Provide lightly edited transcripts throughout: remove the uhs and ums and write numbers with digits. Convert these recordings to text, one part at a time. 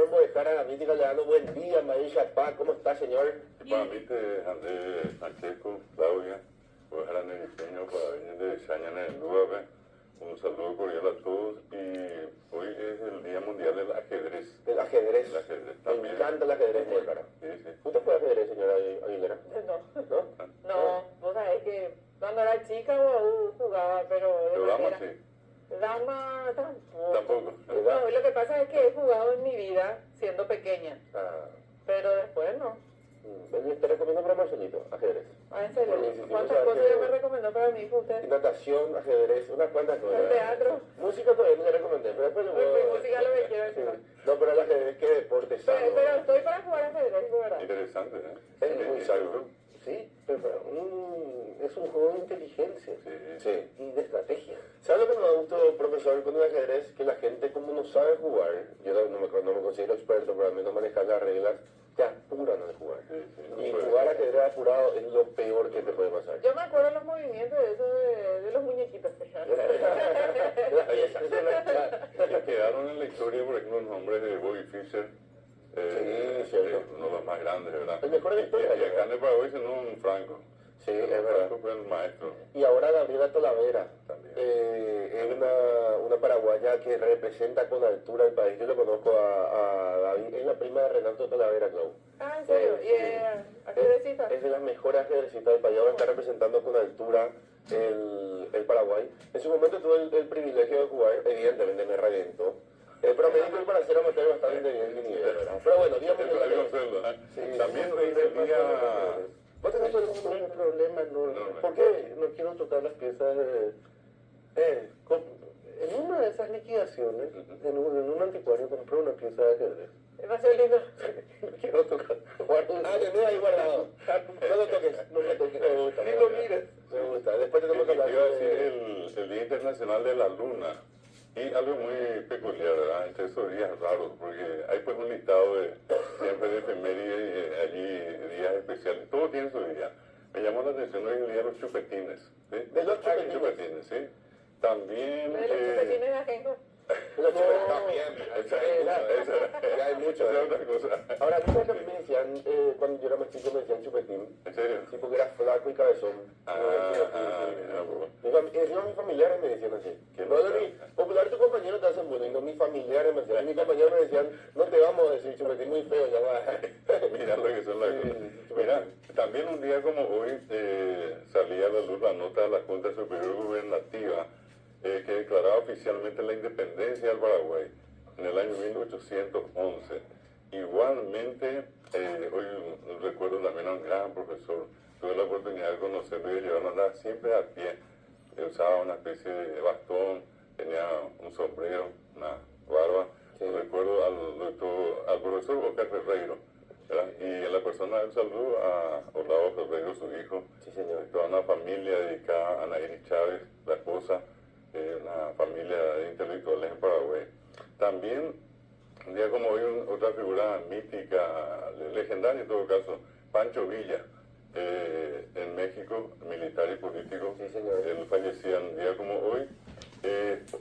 podemos dejar a la mítica le dando buen día, Marisha Paz, ¿cómo está, señor? Para mí, Andrés Francesco, Claudia, pues eran el diseño para venir de Chañana en Luave. Un saludo cordial a todos y hoy es el Día Mundial del Ajedrez. El ajedrez. El ajedrez Me también. encanta el ajedrez, muy cara. Sí, sí. ¿Usted juega ajedrez, señora Aguilera? No, ¿No? no, vos sabés que cuando era chica jugaba, pero de Pero vamos, manera... sí. Dama tampoco. Tampoco. No, lo que pasa es que he jugado en mi vida siendo pequeña, Ah, pero después no. te recomiendo para Marcelito, ajedrez. Ah, en serio, Buenísimo, ¿cuántas o sea, cosas que- ya me recomendó para mi hijo usted? Natación, ajedrez, unas cuantas cosas. El teatro. Música todavía no le recomendé, pero después le Pues, puedo... música lo que quiero Sí. decir. No, pero el ajedrez, qué deporte sano. Pero estoy para jugar ajedrez, de verdad. Interesante, ¿eh? Es muy Sí, sano. Sí, pero es un juego de inteligencia. Sí. Y de estrategia. ¿Sabes lo que me da gusto, profesor, con el ajedrez? Que la gente, como no sabe jugar, yo no me considero experto, pero al menos manejar las reglas, te apuran al jugar. Sí, sí, no Y puede jugar ser. ajedrez apurado es lo peor que te puede pasar. Yo me acuerdo los movimientos de esos de los muñequitos. Y quedaron en la historia, por ejemplo, los nombres de Bobby Fischer. Sí, cierto. Uno de los más grandes, ¿verdad? El mejor de la historia, Y acá en el Paraguay, sino un Franco. Sí, es verdad. Franco fue el maestro. Y ahora Gabriela Tolavera, También. es una paraguaya que representa con altura el país. Yo lo conozco a David, es la prima de Renato Tolavera, Clau. Ah, ¿en serio? ¿Y ajedrecita? Es de las mejores ajedrecistas del país, ahora está representando con altura el Paraguay. En su momento tuve el privilegio de jugar, evidentemente me reventó. Pero me dijo que para hacer amateur bastante bien mi nivel, ¿verdad? Pero bueno, dígame Eso hay que hacerlo, ¿eh? Sí, También sí, hoy es el sí, día... Vos tenés un problema, ¿no? ¿Por qué no quiero tocar las piezas? En una de esas liquidaciones, en un anticuario, compré una pieza de ajedrez. Va a ser lindo. Quiero tocar. Tenés ahí guardado. No lo toques, no lo toques. Me gusta. Ni lo mires. Me gusta. Después tenemos que hablar Iba a decir de... el Día Internacional de la Luna. Y algo muy peculiar, ¿verdad? Entre esos días raros, porque hay pues un listado de siempre de efemérides y allí días especiales. Todo tiene su día. Me llamó la atención hoy el día de los chupetines. ¿Sí? De los chupetines. Chupetines, sí. También... De los chupetines de ajenjo. Los chupetines también. Ya hay mucho. Esa es otra cosa. Ahora, ¿no sabes lo que me decían cuando yo era más chico? Me decían chupetín. ¿En serio? Sí, porque era flaco y cabezón. Mira, vos. Encima mis familiares me decían así. Qué No, loca. popular tu compañero te hacen bullying, no mis familiares me decían. Mis compañeros me decían, no te vamos a decir chupetín muy feo, ya va. Mira lo que son las Sí, cosas. Mira, también un día como hoy salía a la luz la nota de la Junta Superior Gubernativa que declaraba oficialmente la independencia del Paraguay en el año 1811. Igualmente, hoy recuerdo también a un gran profesor, tuve la oportunidad de conocerlo y de llevarlo a andar siempre a pie. Usaba una especie de bastón, tenía un sombrero, una barba. Sí. Recuerdo al profesor Oscar Ferreiro, ¿verdad? Y en la persona del saludo a Olavo Ferreiro, su hijo, Sí, señor. toda una familia dedicada a Anaíri Chávez, la esposa, una familia de intelectuales en Paraguay. También, un día como hoy, otra figura mítica, legendaria en todo caso, Pancho Villa, en México, militar y político. Sí, señor. Él fallecía un día como hoy.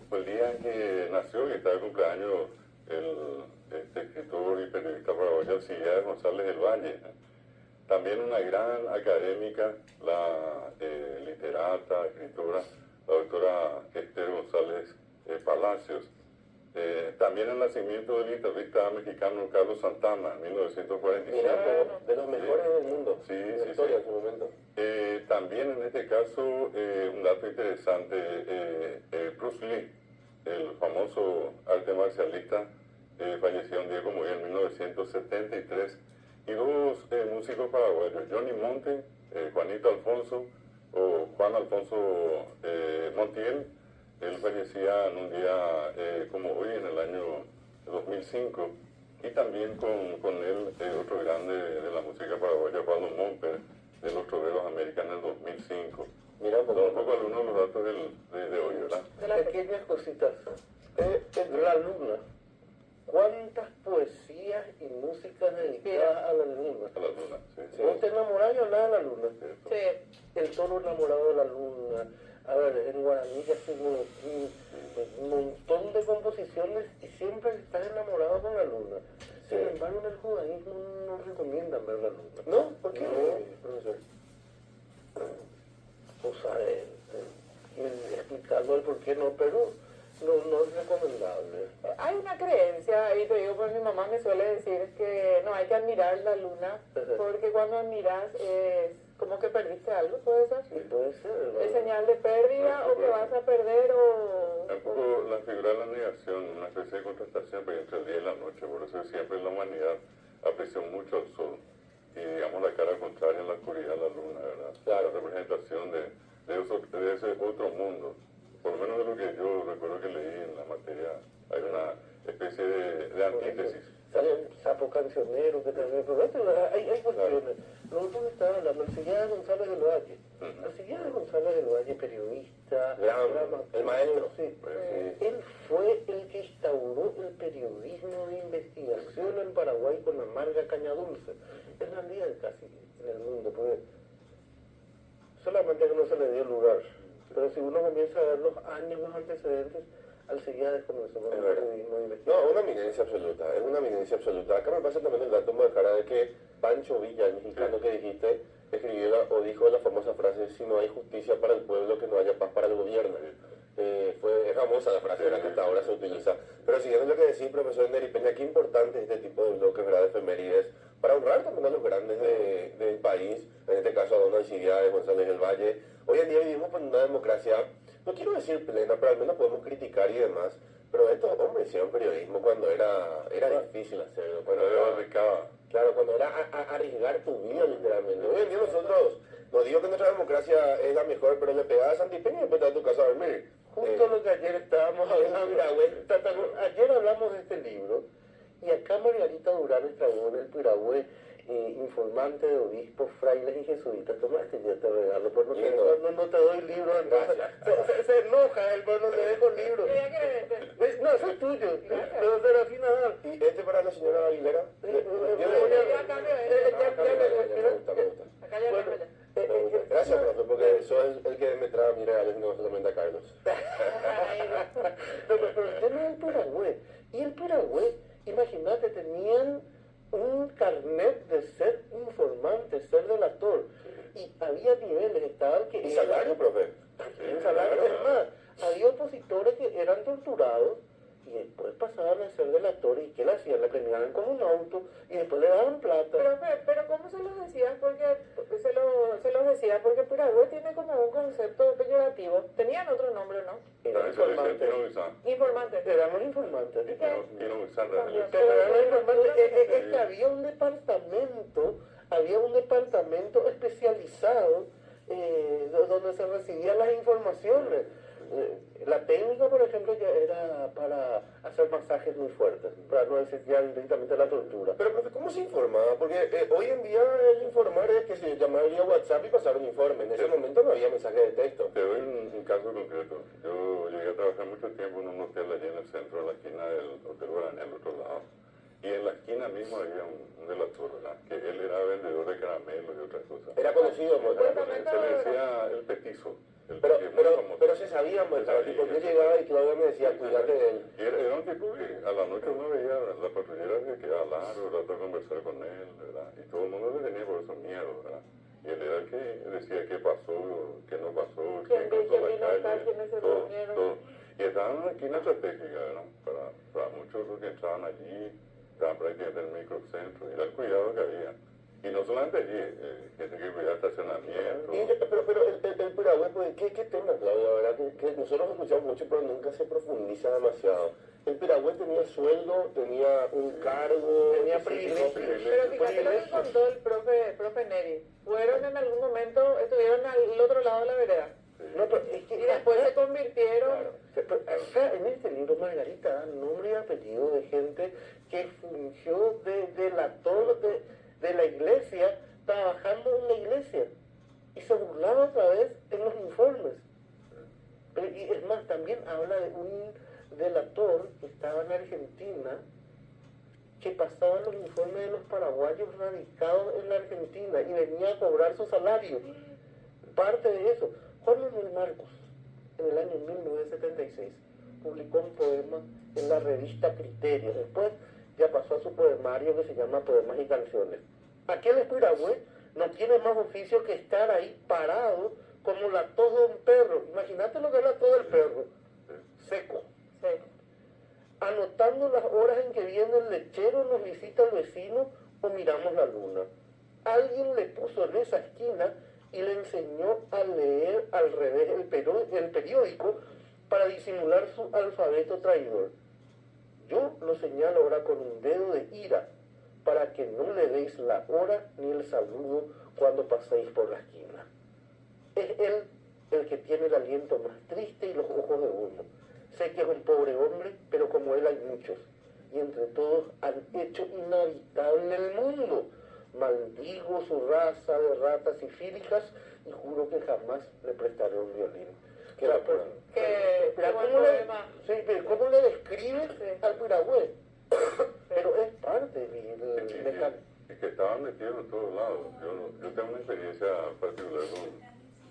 Fue el día en que nació y estaba de cumpleaños el escritor y periodista paraguayo Alcibiades González del Valle. También una gran académica, la literata, escritora, la doctora Esther González Palacios. También el nacimiento del guitarrista mexicano Carlos Santana en 1945. Mira, de los mejores del mundo. Sí, en la sí, historia sí. en su momento. También en este caso, un dato interesante, Bruce Lee, el famoso arte marcialista, falleció un día como hoy en 1973. Y dos músicos paraguayos, Johnny Monte, Juanito Alfonso, o Juan Alfonso Montiel. Él fallecía en un día como hoy, en el año 2005. Y también con él, otro grande de la música paraguaya, Pablo Momper, de los Toreros Americanos en el 2005. Mira, Son un poco algunos de los datos de hoy, ¿verdad? De la pequeñas cositas. La luna. ¿Cuántas poesías y músicas dedicadas a la luna? A la luna, sí. ¿Vos te enamorás y hablás de la luna? Sí. El toro enamorado de la luna. A ver, en guaraní ya hace un montón de composiciones y siempre estás enamorado con la luna. Sí. Sin embargo, en el judaísmo no recomiendan ver la luna. ¿No? ¿Por qué, No. profesor? O sea, explicando el por qué no, pero no es recomendable. Hay una creencia, y te digo, pues mi mamá me suele decir que no hay que admirar la luna, porque cuando admiras es como que perdiste algo, ¿puede ser? Y puede ser, ¿no? ¿Es señal de pérdida o que vas a perder o...? Un poco la figura de la negación, una especie de contrastación entre el día y la noche, por eso siempre la humanidad apreció mucho al sol. Y digamos la cara contraria en la oscuridad, la luna, ¿verdad? Claro. La representación de ese otro mundo. Por lo menos de lo que yo recuerdo que leí en la materia, hay una especie de antítesis. Sale un sapo cancionero que también, pero hay cuestiones. Nosotros estábamos hablando, el Sillada González del Valle. El Sillada González del Valle, periodista, El maestro. sí. Sí. Él fue el que instauró el periodismo de investigación en Paraguay con la marca Caña Dulce. Es la líder casi en el mundo, porque solamente que no se le dio lugar. Pero si uno comienza a ver los años, los antecedentes, al Sillada comenzó con Es el verdad. periodismo de No, investigación. una eminencia absoluta, es una eminencia absoluta. Acá me pasa también el dato Mojára de que Pancho Villa, el mexicano que dijiste, escribió o dijo la famosa frase: si no hay justicia para el pueblo, que no haya paz para el gobierno. Fue famosa la frase, ¿verdad? Que hasta ahora se utiliza. Pero siguiendo lo que decía profesor Neri Peña, qué importante es este tipo de bloques, ¿verdad? De efemérides, para honrar también a los grandes del país, en este caso a don Alcibiades González del Valle. Hoy en día vivimos en una democracia, no quiero decir plena, pero al menos podemos criticar y demás. Pero estos hombres hicieron periodismo cuando era difícil hacerlo. Cuando claro, cuando era arriesgar tu vida, literalmente. Hoy en día nosotros, no digo que nuestra democracia es la mejor, pero le pegaba a Santipeña y después te vas a tu casa a dormir. Justo lo que ayer estábamos hablando, ayer hablamos de este libro, y acá Margarita Durán estragó en el Piragüe, informante de obispos, frailes y jesuitas. Toma este, ya te regalo, pues no te doy el libro, entonces se enoja, él pues no le dejo el libro. No, eso es tuyo, pero Serafina Nadal. ¿Y este para la señora Aguilera? Yo a cambio Me gusta. Acá ya Bueno, gracias, profe, porque soy el que me trae mis regalos y no solamente a Carlos. Pero el tema del Piragüe. Y el Piragüe, imagínate, tenían un carnet de ser informante, ser delator. Y había niveles, estaba el que... ¿Y salario, profe? También salario. Es más, había opositores que eran torturados y después pasaban a ser delatores. ¿Y qué le hacían? Le premiaban con un auto y después le daban plata. Pero ¿cómo se los decías? Porque se los decía porque Piragüe tiene como un concepto peyorativo. Tenían otro nombre, ¿no? Eran informantes. Informantes. Eran los informantes. ¿Y qué? Pero eran los informantes. Es que había un departamento especializado donde se recibían las informaciones. La técnica, por ejemplo, ya era para hacer masajes muy fuertes, para no decir ya directamente la tortura. Pero, profe, ¿cómo se informaba? Porque hoy en día el informar es que se llamaba vía WhatsApp y pasar un informe. En ese momento no había mensaje de texto. Te doy un caso concreto. Yo llegué a trabajar mucho tiempo en un hotel allí en el centro, en la esquina del Hotel Guaraní, al otro lado. Y en la esquina mismo había un delator, ¿verdad? Que él era vendedor de caramelos y otras cosas. Era conocido, pues. Se le decía el petizo. Pero se sabía, pues, tipo, yo llegaba y Claudia me decía, cuídate de él. Era un tipo que a la noche uno veía, la patrullera que quedaba largo, trató de conversar con él, ¿verdad? Y todo el mundo le tenía por eso miedo, ¿verdad? Y él era el que decía qué pasó, qué no pasó, quién cruzó la calle, todo. Y estaban en una esquina estratégica, ¿verdad? Para muchos los que entraban allí, estaban prácticamente en el microcentro, y era el cuidado que había. Y no solamente allí, gente que cuidaba estacionamiento. Pero el Piragüe, pues, ¿qué tema, Claudia? ¿Verdad? Que nosotros escuchamos mucho, pero nunca se profundiza demasiado. El Piragüe tenía sueldo, tenía un cargo, tenía privilegios. Pero fíjate lo que contó el profe Neri. Fueron en algún momento, estuvieron al otro lado de la vereda. No, pero es que y después se convirtieron... Claro. Acá en este libro Margarita da nombre y apellido de gente que fungió de delator de la iglesia, trabajando en la iglesia, y se burlaba otra vez en los informes. Y es más, también habla de un delator que estaba en Argentina, que pasaba los informes de los paraguayos radicados en la Argentina y venía a cobrar su salario. Parte de eso. Juan Manuel Marcos, en el año 1976, publicó un poema en la revista Criterio. Después ya pasó a su poemario que se llama Poemas y Canciones. Aquel Espiragüe no tiene más oficio que estar ahí parado como la tos de un perro. Imagínate lo que es la tos del perro. Seco. Sí. Anotando las horas en que viene el lechero, nos visita el vecino o miramos la luna. Alguien le puso en esa esquina y le enseñó a leer al revés el periódico para disimular su alfabeto traidor. Yo lo señalo ahora con un dedo de ira para que no le deis la hora ni el saludo cuando paséis por la esquina. Es él el que tiene el aliento más triste y los ojos de humo. Sé que es un pobre hombre, pero como él hay muchos, y entre todos han hecho inhabitable el mundo. Maldigo su raza de ratas sifílicas y juro que jamás le prestaré un violín. Qué locura. Pero ¿cómo le describe al Piragüe? Pero es parte de Es que estaban metidos en todos lados. Yo tengo una experiencia particular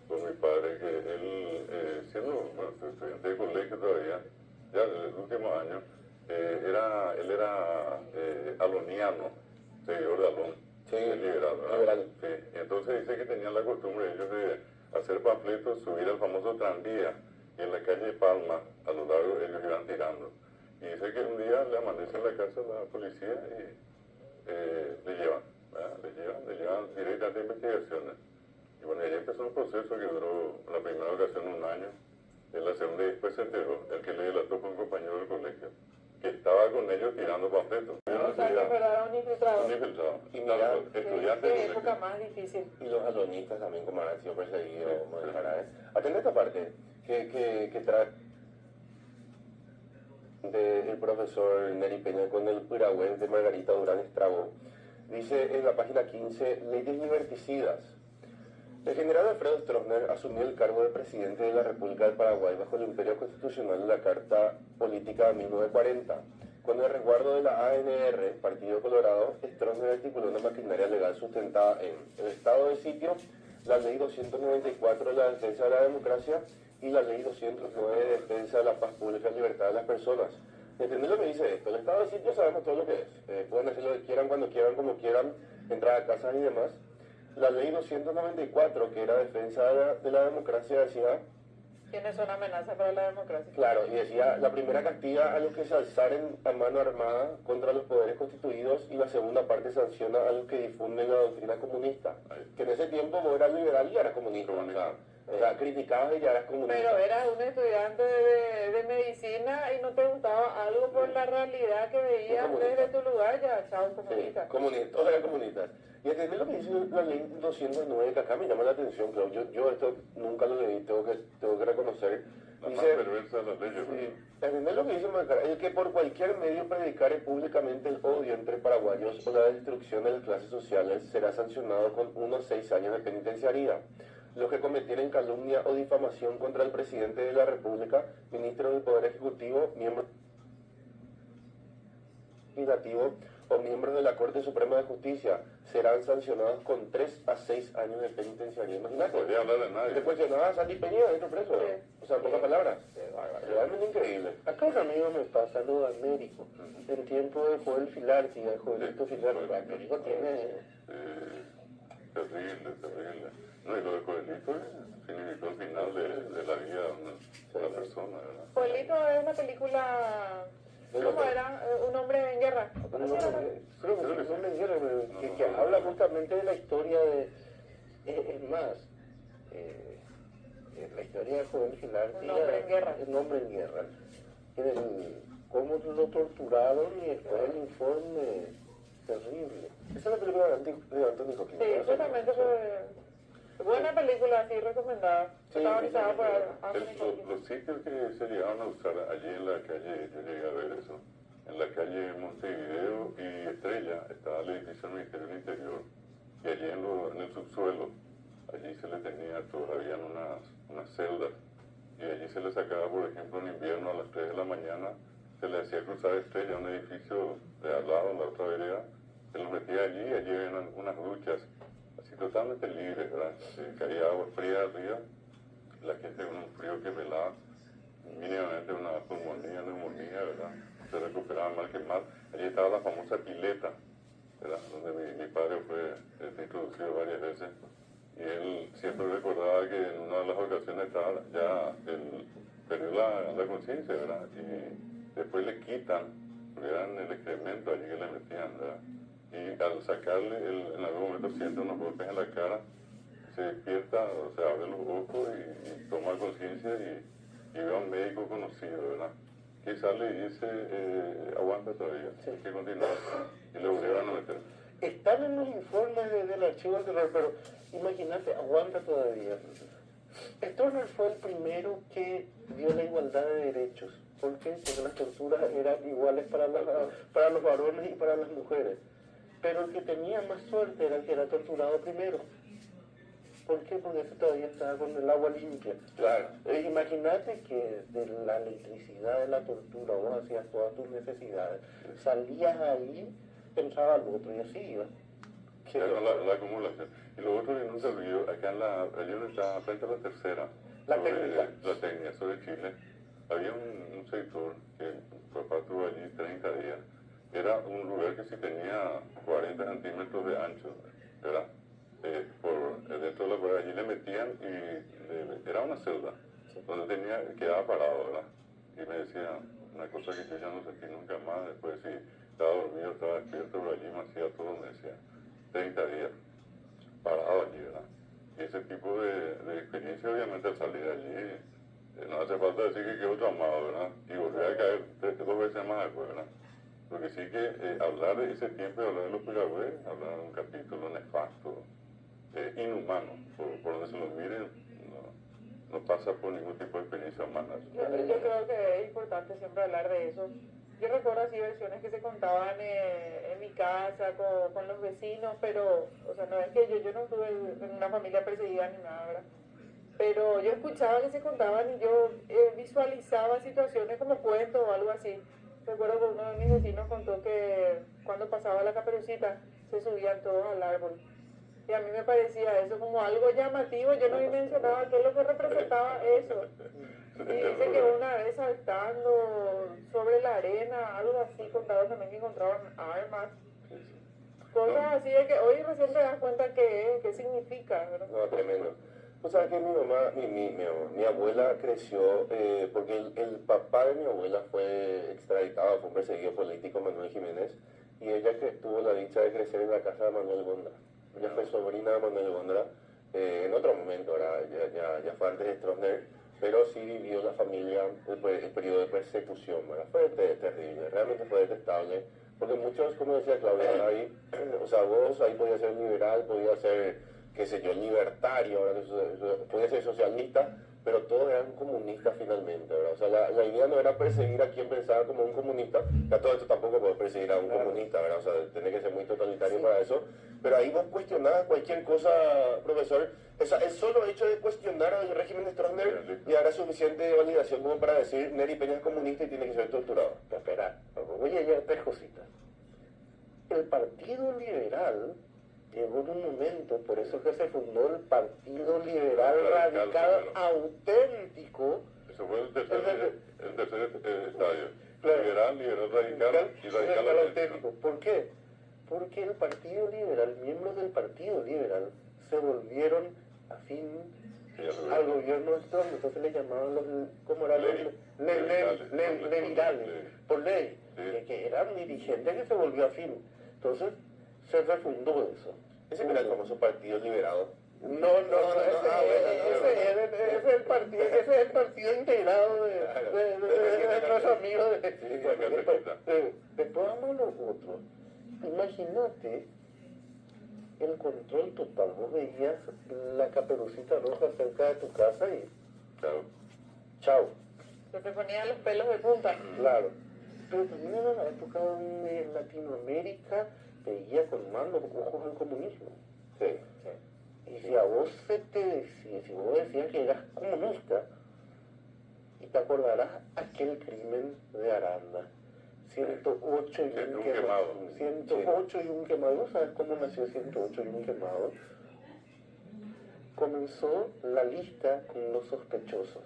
con mi padre, que él, siendo estudiante de colegio todavía, ya en el último año, él era aloniano, seguidor de Alon, Sí, liberal, ¿verdad? liberal. Sí, y entonces dice que tenían la costumbre ellos de hacer panfletos, subir al famoso tranvía, y en la calle Palma, a lo largo, ellos iban tirando. Y dice que un día le amanece en la casa a la policía y le llevan, ¿verdad? Le llevan directamente a investigaciones. Y bueno, ahí empezó un proceso que duró la primera ocasión un año, en la segunda y después se enteró, el que le delató fue un compañero del colegio, que estaba con ellos tirando panfletos. O sea, que era un infiltrado. Un infiltrado. Y mira, Estudiantes Qué del época colegio. más difícil. Y los alonistas también, como han sido perseguidos, como el Jarabe. Atende esta parte que trae del profesor Neri Peña con el Piragüe de Margarita Durán Estrago. Dice en la página 15, leyes liberticidas. El general Alfredo Stroessner asumió el cargo de presidente de la República del Paraguay bajo el imperio constitucional de la Carta Política de 1940. Con el resguardo de la ANR, Partido Colorado, Stroessner articuló una maquinaria legal sustentada en el estado de sitio, la Ley 294 de la defensa de la democracia y la Ley 209 de defensa de la paz pública y libertad de las personas. ¿Entendés lo que dice esto? El estado de sitio sabemos todo lo que es. Pueden hacer lo que quieran, cuando quieran, como quieran, entrar a casas y demás. La Ley 294, que era defensa de la democracia, decía... ¿Quiénes son amenazas para la democracia? Claro, y decía, la primera castiga a los que se alzaren a mano armada contra los poderes constituidos y la segunda parte sanciona a los que difunden la doctrina comunista. Que en ese tiempo vos eras liberal y eras comunista. O sea, criticabas y ya eras comunista. Pero eras un estudiante de medicina y no te gustaba algo por la realidad que veías desde tu lugar, ya, chao, comunista. Sí, comunistas, todos eran comunistas. Y entendés lo que dice la ley 209, que acá me llama la atención, Claudio. Yo esto nunca lo leí, tengo que reconocer. La más Dice, perversa de las leyes. sí, entendés lo que dice Macara, el que por cualquier medio predicare públicamente el odio entre paraguayos o la destrucción de las clases sociales será sancionado con 1 a 6 años de penitenciaría. Los que cometieren calumnia o difamación contra el presidente de la República, ministro del Poder Ejecutivo, miembro legislativo o miembros de la Corte Suprema de Justicia serán sancionados con 3 a 6 años de penitenciaría. Imagínate. No podía hablar de nadie. Te cuestionaba a Santi Peña dentro preso. Sí. O sea, en pocas palabras. Realmente increíble. Acá un amigo me pasa lo de Américo, en tiempo de Joel Filarti, de Joelito Filarti. Américo tiene... Terrible. No, y lo de Joelito significó el final de la vida de una persona, ¿verdad? Pueblito es una película... ¿Cómo era? Un hombre en guerra. Creo que es un hombre en guerra, que habla justamente de la historia de... Es más, la historia de Joel Filarti... Un hombre en guerra. Un hombre en guerra. Cómo lo torturaron y después el informe terrible. Esa es la película de Anthony Hopkins. Sí, justamente fue... Buena película, así recomendada. Sí, Protagonizada por Anthony Hopkins. Los sitios que se llegaron a usar allí en la calle, yo llegué a ver eso, en la calle Montevideo y Estrella estaba el edificio del Ministerio del Interior, y allí en el subsuelo, allí se le tenía todavía unas celdas, y allí se le sacaba, por ejemplo, en invierno a las 3 de la mañana, se le hacía cruzar Estrella, un edificio de al lado, en la otra vereda, se lo metía allí, y allí eran unas duchas, así totalmente libres, ¿verdad? Caía agua fría arriba, la gente con un frío que velaba, mínimamente una pulmonía, neumonía, ¿verdad? se recuperaban mal que mal. Allí estaba la famosa pileta, ¿verdad? Donde mi padre fue introducido varias veces. Y él siempre recordaba que en una de las ocasiones estaba ya, él perdió la conciencia, ¿verdad? Y después le quitan, porque eran el excremento allí que le metían, ¿verdad? Y al sacarle, en algún momento siente unos golpes en la cara, se despierta, o sea, abre los ojos y toma conciencia y ve a un médico conocido, ¿verdad? Que sale y dice, aguanta todavía, hay que continuar. Y le volvieron a meter. Están en los informes del archivo del terror, pero imagínate, aguanta todavía. Stroessner fue el primero que dio la igualdad de derechos. ¿Por qué? Porque las torturas eran iguales para los varones y para las mujeres. Pero el que tenía más suerte era el que era torturado primero. ¿Por qué? Porque ese todavía estaba con el agua limpia. Claro. Imagínate que de la electricidad de la tortura vos hacías todas tus necesidades. Salías ahí, pensaba al otro y así iba. Claro, la acumulación. Y lo otro que no se olvidó, acá allí donde está frente a la tercera, La sobre, técnica. la técnica sobre Chile, había un sector que mi papá estuvo allí 30 días. Era un lugar que sí tenía 40 centímetros de ancho, ¿verdad? Dentro de la pared allí le metían y era una celda donde quedaba parado, ¿verdad? Y me decía una cosa que yo ya no sentí nunca más, después si estaba dormido, estaba despierto, pero allí me hacía todo, me decía 30 días parado allí, ¿verdad? Y ese tipo de experiencia obviamente al salir allí, no hace falta decir que quedó traumado, ¿verdad? Y volvió a caer 2 veces más después, ¿verdad? Porque sí que hablar de ese tiempo y hablar de los Piragües, hablar de un capítulo nefasto, inhumano, por donde se lo mire, no pasa por ningún tipo de experiencia humana. Yo creo que es importante siempre hablar de eso. Yo recuerdo así versiones que se contaban en mi casa con los vecinos, pero, o sea, no es que yo no estuve en una familia perseguida ni nada, ¿verdad? Pero yo escuchaba que se contaban y yo visualizaba situaciones como cuentos o algo así. Recuerdo que uno de mis vecinos contó que cuando pasaba la Caperucita se subían todos al árbol. Y a mí me parecía eso como algo llamativo, yo no dimensionaba qué es lo que representaba eso. Y dice que una vez saltando sobre la arena, algo así, contaron también que encontraban armas. Cosas así de que hoy recién te das cuenta qué significa, ¿verdad? No, tremendo. Pues sabes que mi mamá, mi abuela creció, porque el papá de mi abuela fue extraditado, fue un perseguido político, Manuel Jiménez, y ella que tuvo la dicha de crecer en la casa de Manuel Gondra. Ella fue sobrina de Manuel Gondra, en otro momento, ¿verdad? Ya fue antes de Stroessner, pero sí vivió la familia el periodo de persecución, ¿verdad? Fue terrible, realmente fue detestable, porque muchos, como decía Claudia, ahí, o sea, vos ahí podías ser liberal, podías ser, qué sé yo, libertario, ¿verdad? Podías ser socialista, pero todos eran comunistas finalmente, ¿verdad? O sea, la idea no era perseguir a quien pensaba como un comunista, que a todo esto tampoco podés perseguir a un comunista, ¿verdad? O sea, tenés que ser muy totalitario para eso, pero ahí vos cuestionabas cualquier cosa, profesor. O sea, el solo hecho de cuestionar al régimen de Stroessner ya era suficiente validación como para decir Neri Peña es comunista y tiene que ser torturado. Espera, voy a llegar 3 cositas. El Partido Liberal llegó en un momento, por eso que se fundó el Partido Liberal Radical Auténtico. Eso fue el tercer estadio. Claro. Liberal radical y radical auténtico. ¿Por qué? Porque el Partido Liberal, miembros del Partido Liberal, se volvieron afín al gobierno de Stroessner, entonces le llamaban los, ¿cómo eran? Liberales, por ley, que eran dirigentes que se volvió afín. Entonces se refundó eso. Ese era el famoso Partido Liberado. Ese es el partido integrado de nuestros amigos. Después vamos a los otros. Imagínate el control total. Vos veías la Caperucita Roja cerca de tu casa y chao. Se te ponían los pelos de punta. Claro. Pero también era la época donde Latinoamérica veía con malos ojos el comunismo. Sí. Y si a vos si vos decías que eras comunista, y te acordarás aquel crimen de Aranda, 108 y un quemado. 108 y un quemado. ¿No sabes cómo nació 108 y un quemado? Comenzó la lista con los sospechosos.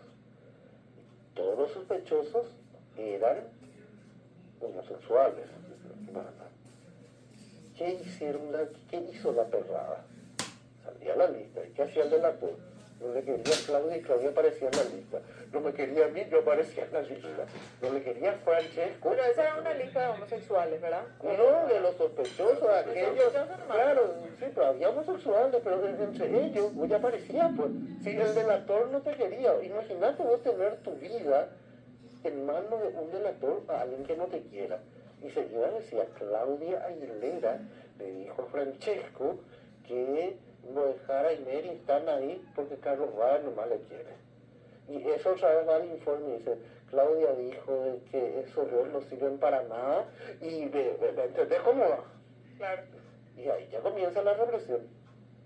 Todos los sospechosos eran homosexuales. ¿Qué hicieron qué hizo la perrada? Salía a la lista. ¿Y qué hacía el delator? No le quería a Claudia y Claudia aparecía en la lista. No me quería a mí, yo aparecía en la lista. No le quería a Francesco. Pero esa era una lista de homosexuales, ¿verdad? No, de los sospechosos, aquellos. Claro, sí, pero había homosexuales, pero entre ellos, vos ya aparecía, pues. Si el delator no te quería, imagínate vos tener tu vida en manos de un delator a alguien que no te quiera. Y seguida decía, Claudia Aguilera le dijo a Francesco que no dejara y Mary están ahí porque Carlos Vara nomás le quiere. Y eso otra vez va al informe y dice, Claudia dijo de que esos dos no sirven para nada y ¿entendés cómo va? Claro. Y ahí ya comienza la represión.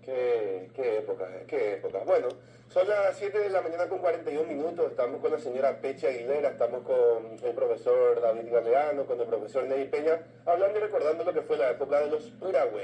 Qué épocas, qué épocas. Bueno, son las 7 de la mañana con 41 minutos, estamos con la señora Peche Aguilera, estamos con el profesor David Galeano, con el profesor Ney Peña, hablando y recordando lo que fue la época de los Piragüe.